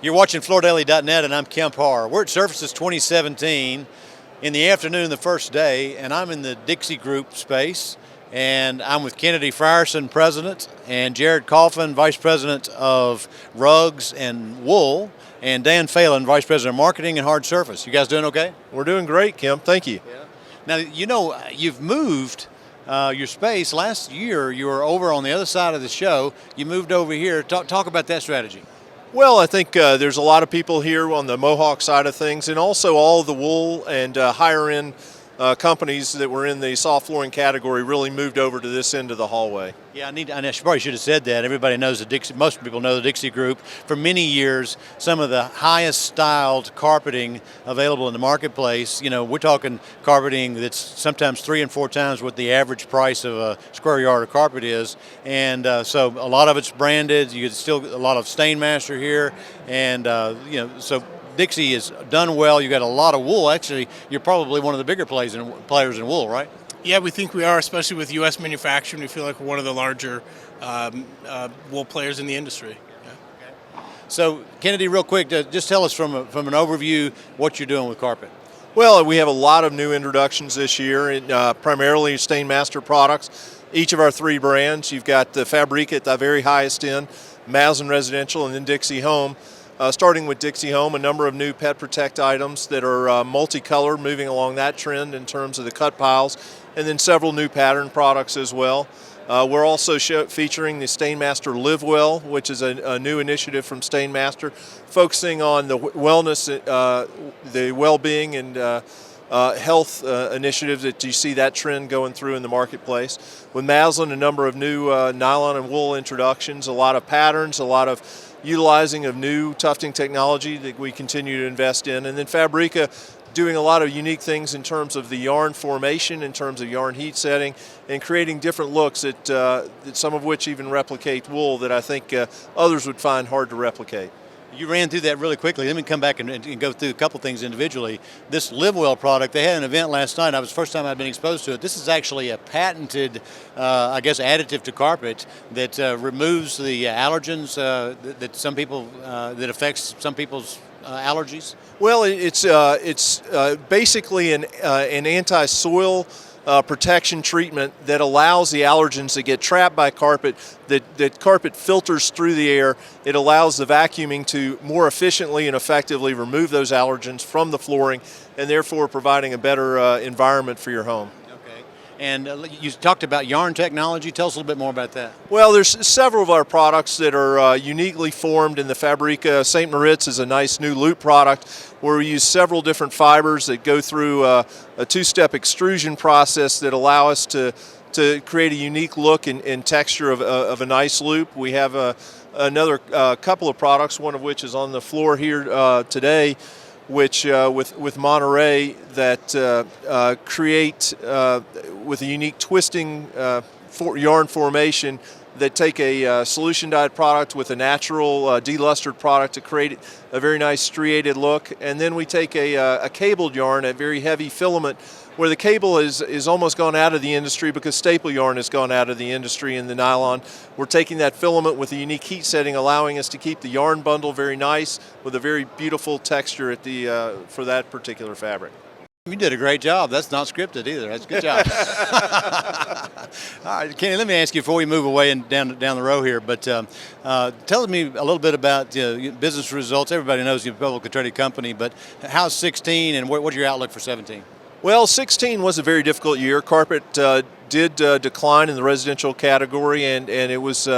You're watching FloorDaily.net, and I'm Kemp Harr. We're at Surfaces 2017 in the afternoon, the first day, and I'm in the Dixie Group space, and I'm with Kennedy Frierson, President, and Jared Coffin, Vice President of Rugs and Wool, and Dan Phelan, Vice President of Marketing and Hard Surface. You guys doing okay? We're doing great, Kemp. Thank you. Yeah. Now, you know, you've moved your space. Last year, you were over on the other side of the show. You moved over here. Talk about that strategy. Well, I think there's a lot of people here on the Mohawk side of things, and also all the wool and higher-end companies that were in the soft flooring category really moved over to this end of the hallway. Yeah, I probably should have said that. Everybody knows the Dixie. Most people know the Dixie Group. For many years, some of the highest styled carpeting available in the marketplace. You know, we're talking carpeting that's sometimes 3 and 4 times what the average price of a square yard of carpet is. And so a lot of it's branded. You get still a lot of Stainmaster here, and so Dixie is done well. You got a lot of wool. Actually, you're probably one of the bigger players in wool, right? Yeah, we think we are, especially with U.S. manufacturing. We feel like we're one of the larger wool players in the industry. Yeah. Okay. So, Kennedy, real quick, just tell us from an overview what you're doing with carpet. Well, we have a lot of new introductions this year, and primarily Stainmaster products. Each of our 3 brands. You've got the Fabrica at the very highest end, Maslin Residential, and then Dixie Home. Starting with Dixie Home, a number of new Pet Protect items that are multicolored, moving along that trend in terms of the cut piles, and then several new pattern products as well. We're also featuring the Stainmaster Live Well, which is a new initiative from Stainmaster, focusing on the wellness, the well-being and health initiatives that you see that trend going through in the marketplace. With Maslin, a number of new nylon and wool introductions, a lot of patterns, a lot of utilizing of new tufting technology that we continue to invest in. And then Fabrica doing a lot of unique things in terms of the yarn formation, in terms of yarn heat setting, and creating different looks that some of which even replicate wool that I think others would find hard to replicate. You ran through that really quickly. Let me come back and go through a couple things individually. This Live Well product, they had an event last night. It was the first time I've been exposed to it. This is actually a patented, additive to carpet that removes the allergens that some people that affects some people's allergies. Well, it's basically an anti-soil protection treatment that allows the allergens that get trapped by carpet, that carpet filters through the air. It allows the vacuuming to more efficiently and effectively remove those allergens from the flooring, and therefore providing a better environment for your home. Okay. And you talked about yarn technology. Tell us a little bit more about that. Well, there's several of our products that are uniquely formed in the Fabrica. St. Moritz is a nice new loop product where we use several different fibers that go through a 2-step extrusion process that allow us to create a unique look and texture of a nice loop. We have another couple of products, one of which is on the floor here today, which with Monterey that create with a unique twisting yarn formation that take a solution dyed product with a natural delustered product to create a very nice striated look. And then we take a cabled yarn, a very heavy filament, where the cable is almost gone out of the industry because staple yarn has gone out of the industry in the nylon. We're taking that filament with a unique heat setting, allowing us to keep the yarn bundle very nice with a very beautiful texture at for that particular fabric. You did a great job. That's not scripted either. That's a good job. All right, Kenny, let me ask you before we move away and down the row here, but tell me a little bit about business results. Everybody knows you're a publicly traded company, but how's 16 and what's your outlook for 17? Well, 16 was a very difficult year. Carpet did decline in the residential category, and it was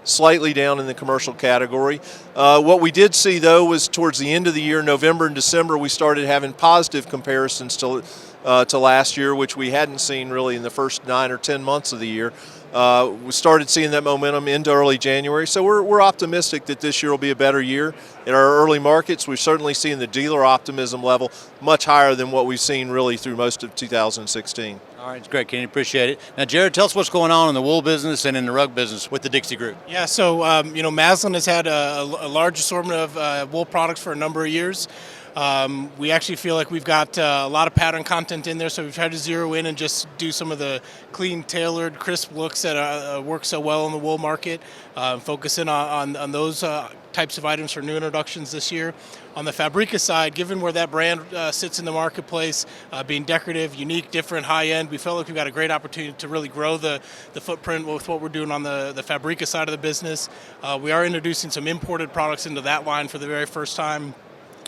slightly down in the commercial category. What we did see, though, was towards the end of the year, November and December, we started having positive comparisons to last year, which we hadn't seen really in the first 9 or 10 months of the year. We started seeing that momentum into early January, so we're optimistic that this year will be a better year. In our early markets, we've certainly seen the dealer optimism level much higher than what we've seen really through most of 2016. All right, it's great, Kenny. Appreciate it. Now, Jared, tell us what's going on in the wool business and in the rug business with the Dixie Group. Yeah, so Maslin has had a large assortment of wool products for a number of years. We actually feel like we've got a lot of pattern content in there, so we've tried to zero in and just do some of the clean, tailored, crisp looks that work so well in the wool market, focusing on those types of items for new introductions this year. On the Fabrica side, given where that brand sits in the marketplace, being decorative, unique, different, high-end, we felt like we've got a great opportunity to really grow the footprint with what we're doing on the Fabrica side of the business. We are introducing some imported products into that line for the very first time.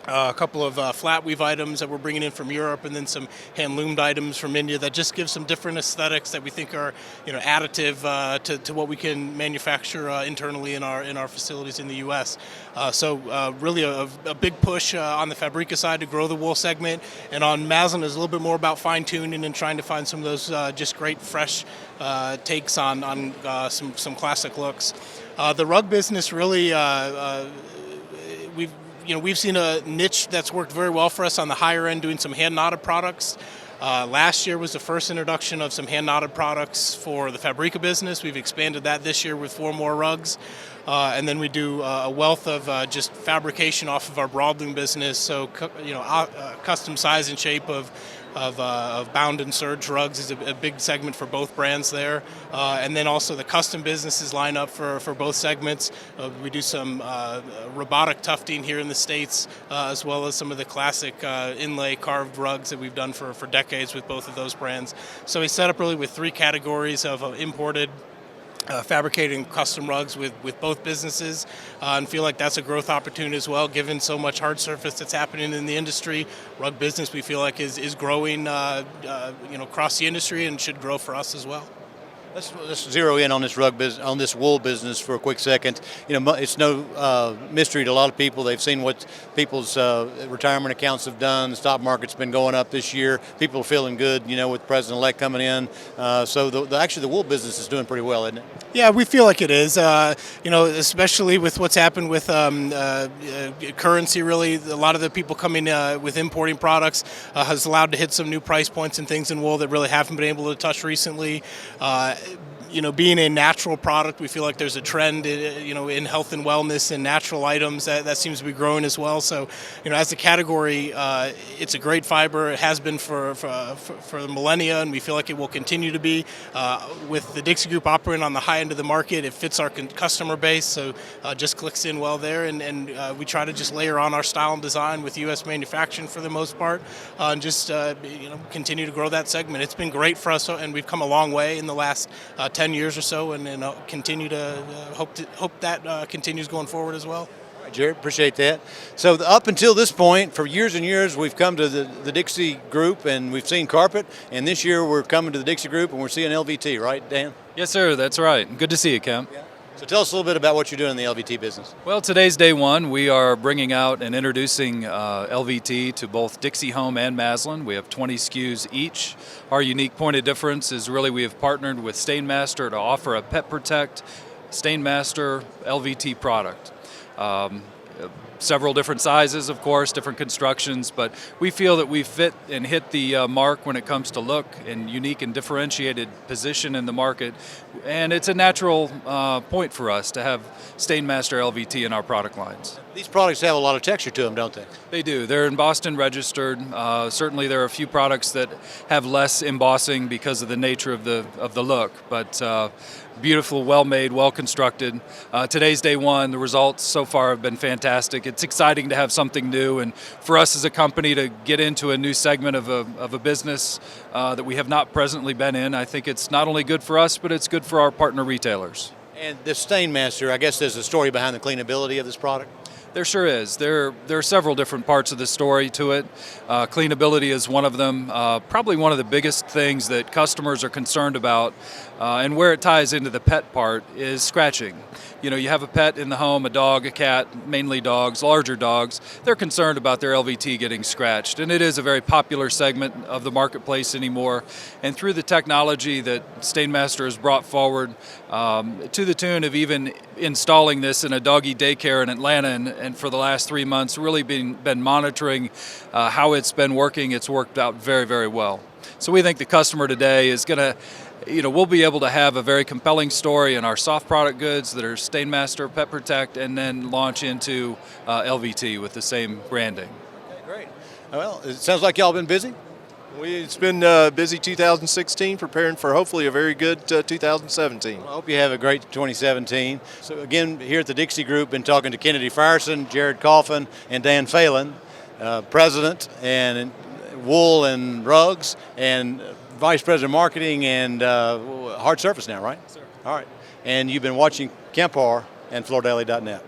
A couple of flat weave items that we're bringing in from Europe, and then some hand loomed items from India that just give some different aesthetics that we think are, additive to what we can manufacture internally in our facilities in the U.S. So really a big push on the Fabrica side to grow the wool segment, and on Maslin is a little bit more about fine tuning and trying to find some of those just great fresh takes on some classic looks. The rug business really we've seen a niche that's worked very well for us on the higher end, doing some hand knotted products. Last year was the first introduction of some hand knotted products for the Fabrica business. We've expanded that this year with 4 more rugs. And then we do a wealth of just fabrication off of our broadloom business. So, custom size and shape of bound and serge rugs is a big segment for both brands there. And then also the custom businesses line up for both segments. We do some robotic tufting here in the States, as well as some of the classic inlay carved rugs that we've done for decades with both of those brands. So we set up really with 3 categories of imported, fabricating custom rugs with both businesses, and feel like that's a growth opportunity as well, given so much hard surface that's happening in the industry. Rug business we feel like is growing across the industry, and should grow for us as well. Let's zero in on this on this wool business for a quick second. It's no mystery to a lot of people. They've seen what people's retirement accounts have done. The stock market's been going up this year. People are feeling good, with President-elect coming in. So actually the wool business is doing pretty well, isn't it? Yeah, we feel like it is. Especially with what's happened with currency. Really, a lot of the people coming with importing products has allowed to hit some new price points and things in wool that really haven't been able to touch recently. Being a natural product, we feel like there's a trend, in health and wellness and natural items that seems to be growing as well. So, as a category, it's a great fiber. It has been for millennia, and we feel like it will continue to be. With the Dixie Group operating on the high end of the market, it fits our customer base, so just clicks in well there. And we try to just layer on our style and design with U.S. manufacturing for the most part, and just continue to grow that segment. It's been great for us, and we've come a long way in the last 10 years or so, and continue to hope that continues going forward as well. All right, Jared, appreciate that. So up until this point, for years and years, we've come to the Dixie Group, and we've seen carpet, and this year we're coming to the Dixie Group, and we're seeing LVT, right, Dan? Yes, sir, that's right. Good to see you, Kemp. Yeah. So tell us a little bit about what you're doing in the LVT business. Well, today's day one. We are bringing out and introducing LVT to both Dixie Home and Maslin. We have 20 SKUs each. Our unique point of difference is really we have partnered with Stainmaster to offer a Pet Protect Stainmaster LVT product. Several different sizes, of course, different constructions, but we feel that we fit and hit the mark when it comes to look and unique and differentiated position in the market. And it's a natural point for us to have Stainmaster LVT in our product lines. These products have a lot of texture to them, don't they? They do. They're in Boston registered. Certainly there are a few products that have less embossing because of the nature of the look, but beautiful, well-made, well-constructed. Today's day one. The results so far have been fantastic. It's exciting to have something new, and for us as a company to get into a new segment of a business that we have not presently been in. I think it's not only good for us, but it's good for our partner retailers. And the Stainmaster, I guess there's a story behind the cleanability of this product? There sure is. There are several different parts of the story to it. Cleanability is one of them. Probably one of the biggest things that customers are concerned about, and where it ties into the pet part, is scratching. You have a pet in the home, a dog, a cat, mainly dogs, larger dogs. They're concerned about their LVT getting scratched, and it is a very popular segment of the marketplace anymore. And through the technology that Stainmaster has brought forward, to the tune of even installing this in a doggy daycare in Atlanta, and for the last 3 months, really been monitoring how it's been working. It's worked out very, very well. So we think the customer today is going to, we'll be able to have a very compelling story in our soft product goods that are Stainmaster, Pet Protect, and then launch into LVT with the same branding. Okay, great. Well, it sounds like y'all been busy. It's been busy 2016, preparing for hopefully a very good 2017. I hope you have a great 2017. So again, here at the Dixie Group, been talking to Kennedy Frierson, Jared Coffin, and Dan Phelan, President and Wool and Rugs, and Vice President of Marketing and Hard Surface now, right? Sir. All right. And you've been watching Kemp Harr and FloorDaily.net.